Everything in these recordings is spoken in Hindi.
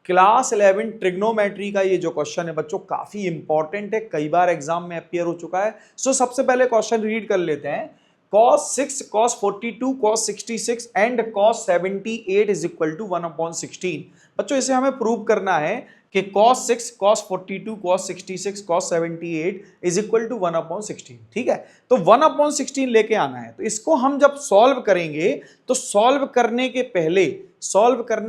क्लास 11 ट्रिग्नोमेट्री का ये जो क्वेश्चन है बच्चों काफी इंपॉर्टेंट है, कई बार एग्जाम में अपीयर हो चुका है। सो सबसे पहले क्वेश्चन रीड कर लेते हैं। cos 6, cos 42, cos 66 and cos 78 is equal to 1/16। बच्चों इसे हमें प्रूव करना है कि cos 6, cos 42, cos 66, cos 78 is equal to 1/16। ठीक है, तो 1/16 लेके आना है। तो इसको हम जब सॉल्व करेंगे तो सॉल्व करने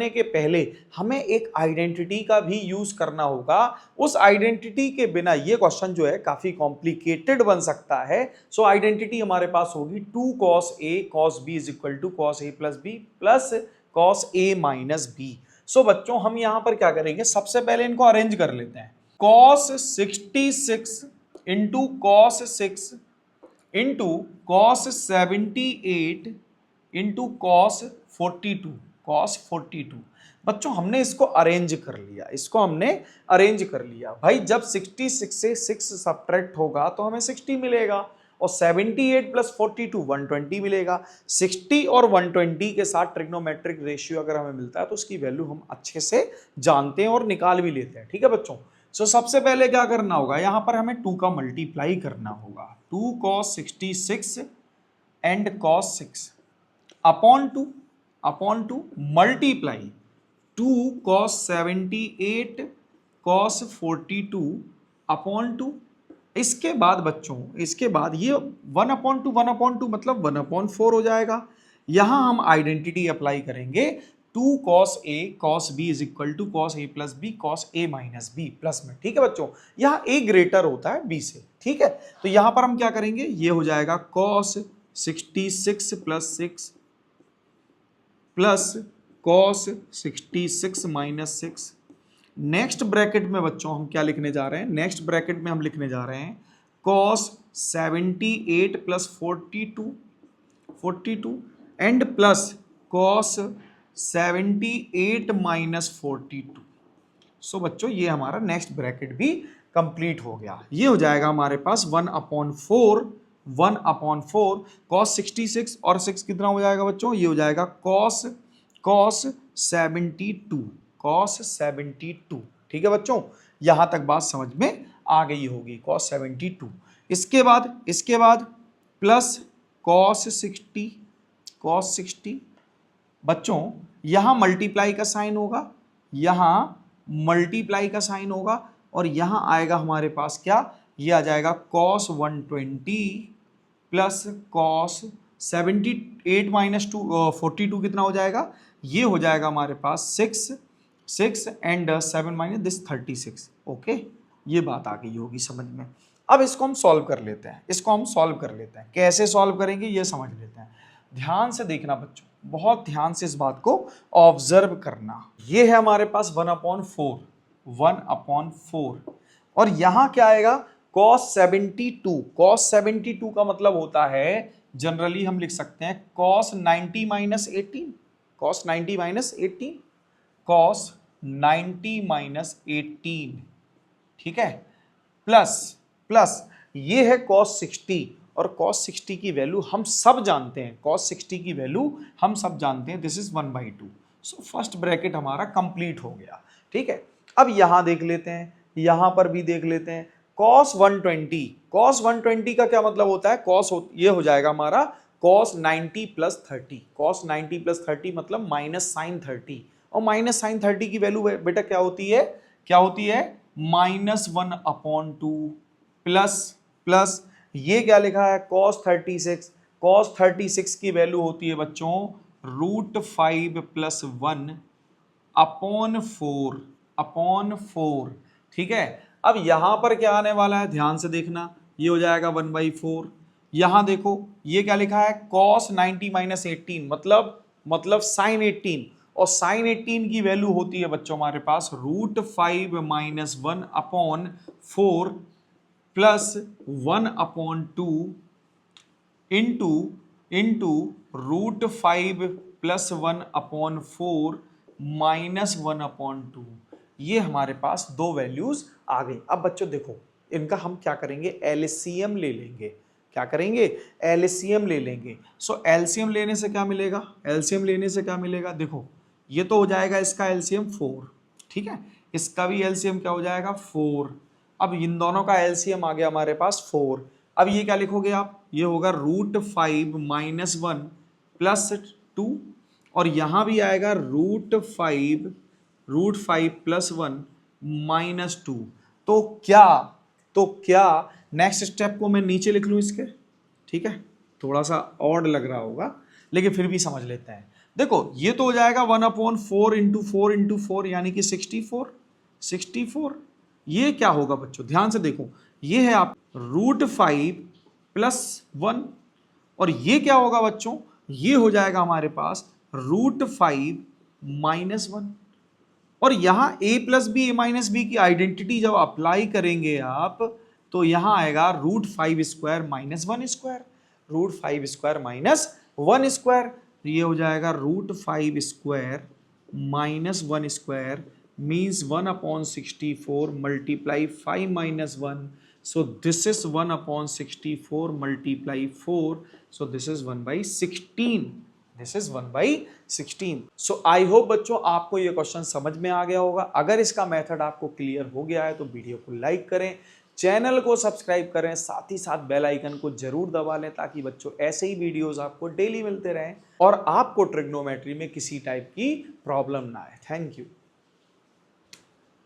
के पहले हमें एक आइडेंटिटी का भी यूज करना होगा। उस आइडेंटिटी के बिना ये क्वेश्चन जो है काफी कॉम्प्लिकेटेड बन सकता है। सो आइडेंटिटी हमारे पास होगी 2 cos a cos b is equal to cos a plus b plus cos a minus b। So बच्चों हम यहां पर क्या करेंगे, सबसे पहले इनको अरेंज कर लेते हैं। cos 66 into cos 6 into cos 78 into cos 42। बच्चों हमने इसको अरेंज कर लिया। भाई जब 66 से 6 सब्ट्रैक्ट होगा तो हमें 60 मिलेगा और 78 प्लस 42 120 मिलेगा। 60 और 120 के साथ ट्रिग्नोमेट्रिक रेशियो अगर हमें मिलता है तो उसकी वैल्यू हम अच्छे से जानते हैं और निकाल भी लेते हैं। ठीक है बच्चों, सो सबसे पहले क्या करना होगा, यहां पर हमें 2 का मल्टीप्लाई करना होगा। 2 cos 66 and cos 6 upon two multiply 2 cos 78 cos 42 upon two. इसके बाद बच्चों ये 1/2 मतलब 1/4 हो जाएगा। यहां हम आइडेंटिटी अप्लाई करेंगे 2 cos a cos b is equal to cos a plus b cos a minus b plus में। ठीक है बच्चों, यहां a ग्रेटर होता है b से। ठीक है, तो यहां पर हम क्या करेंगे, ये हो जाएगा cos 66 plus 6 plus cos 66 minus 6। Next bracket में बच्चों हम क्या लिखने जा रहे हैं, नेक्स्ट ब्रैकेट में हम लिखने जा रहे हैं cos 78 plus 42 and plus cos 78 minus 42। सो बच्चों ये हमारा नेक्स्ट ब्रैकेट भी कंप्लीट हो गया। ये हो जाएगा हमारे पास 1/4 cos 66 और 6 कितना हो जाएगा बच्चों, ये हो जाएगा cos 72। ठीक है बच्चों, यहां तक बात समझ में आ गई होगी, cos 72। इसके बाद प्लस cos 60 बच्चों यहां मल्टीप्लाई का साइन होगा, और यहां आएगा हमारे पास क्या, ये आ जाएगा cos 120 प्लस cos 78 माइनस 42 कितना हो जाएगा, ये हो जाएगा हमारे पास 6 एंड 7 माइनस दिस 36। ओके, ये बात आ गई होगी समझ में। अब इसको हम सॉल्व कर लेते हैं, कैसे सॉल्व करेंगे ये समझ लेते हैं। ध्यान से देखना बच्चों, बहुत ध्यान से इस बात को ऑब्जर्व करना। ये है हमारे पास 1/4 और यहां क्या आएगा cos 72 का मतलब होता है, जनरली हम लिख सकते हैं cos 90 माइनस 18 ठीक है, प्लस ये है cos 60 और cos 60 की वैल्यू हम सब जानते हैं, this is 1/2। So first bracket हमारा कंप्लीट हो गया। ठीक है, अब यहां देख लेते हैं, यहां पर भी देख लेते हैं cos 120 का क्या मतलब होता है, ये हो जाएगा हमारा cos 90 प्लस 30 मतलब माइनस साइन 30, और माइनस साइन 30 की वैल्यू बेटा क्या होती है -1/2 प्लस ये क्या लिखा है cos 36 की वैल्यू होती है बच्चों √5 + 1/4। ठीक है, अब यहां पर क्या आने वाला है, ध्यान से देखना, ये हो जाएगा 1/4। यहां देखो ये क्या लिखा है cos 90 माइनस 18 मतलब साइन 18, और साइन 18 की वैल्यू होती है बच्चों हमारे पास √5 - 1/4 प्लस 1/2 इंटू √5 + 1/4 माइनस 1/2। ये हमारे पास दो वैल्यूज आ गई। अब बच्चों देखो इनका हम क्या करेंगे, एलसीएम ले लेंगे। सो एलसीएम लेने से क्या मिलेगा, देखो ये तो हो जाएगा इसका एलसीएम 4 ठीक है। इसका भी एलसीएम क्या हो जाएगा 4। अब इन दोनों का एलसीएम आ गया हमारे पास 4। अब ये क्या लिखोगे आप, ये होगा √5 माइनस 1 प्लस 2, और यहां भी आएगा √5 प्लस 1 माइनस 2। तो क्या नेक्स्ट स्टेप को मैं नीचे लिख लूं इसके, ठीक है, थोड़ा सा ऑड लग रहा होगा लेकिन फिर भी समझ लेते हैं। देखो ये तो हो जाएगा 1/4 इंटू 4 यानी कि 64। ये क्या होगा बच्चों, ध्यान से देखो, ये है आप √5 प्लस 1, और ये क्या होगा बच्चों, ये हो जाएगा हमारे पास √5 माइनस 1। और यहां a plus B A minus B की आइडेंटिटी जब अप्लाई करेंगे आप, तो यहां आएगा √5² माइनस 1², √5² माइनस 1², तो ये हो जाएगा √5² minus 1² means 1/64 multiply 5 minus 1, so this is 1/64 multiply 4, so this is 1/16, this is 1/16। so I hope बच्चों आपको ये क्वेश्चन समझ में आ गया होगा। अगर इसका मेथड आपको क्लियर हो गया है तो वीडियो को लाइक करें, चैनल को सब्सक्राइब करें, साथ ही साथ बेल आइकन को जरूर दबा लें ताकि बच्चों ऐसे ही वीडियोस आपको डेली मिलते रहें और आपको ट्रिग्नोमेट्री में किसी टाइप की प्रॉब्लम ना आए। Thank you.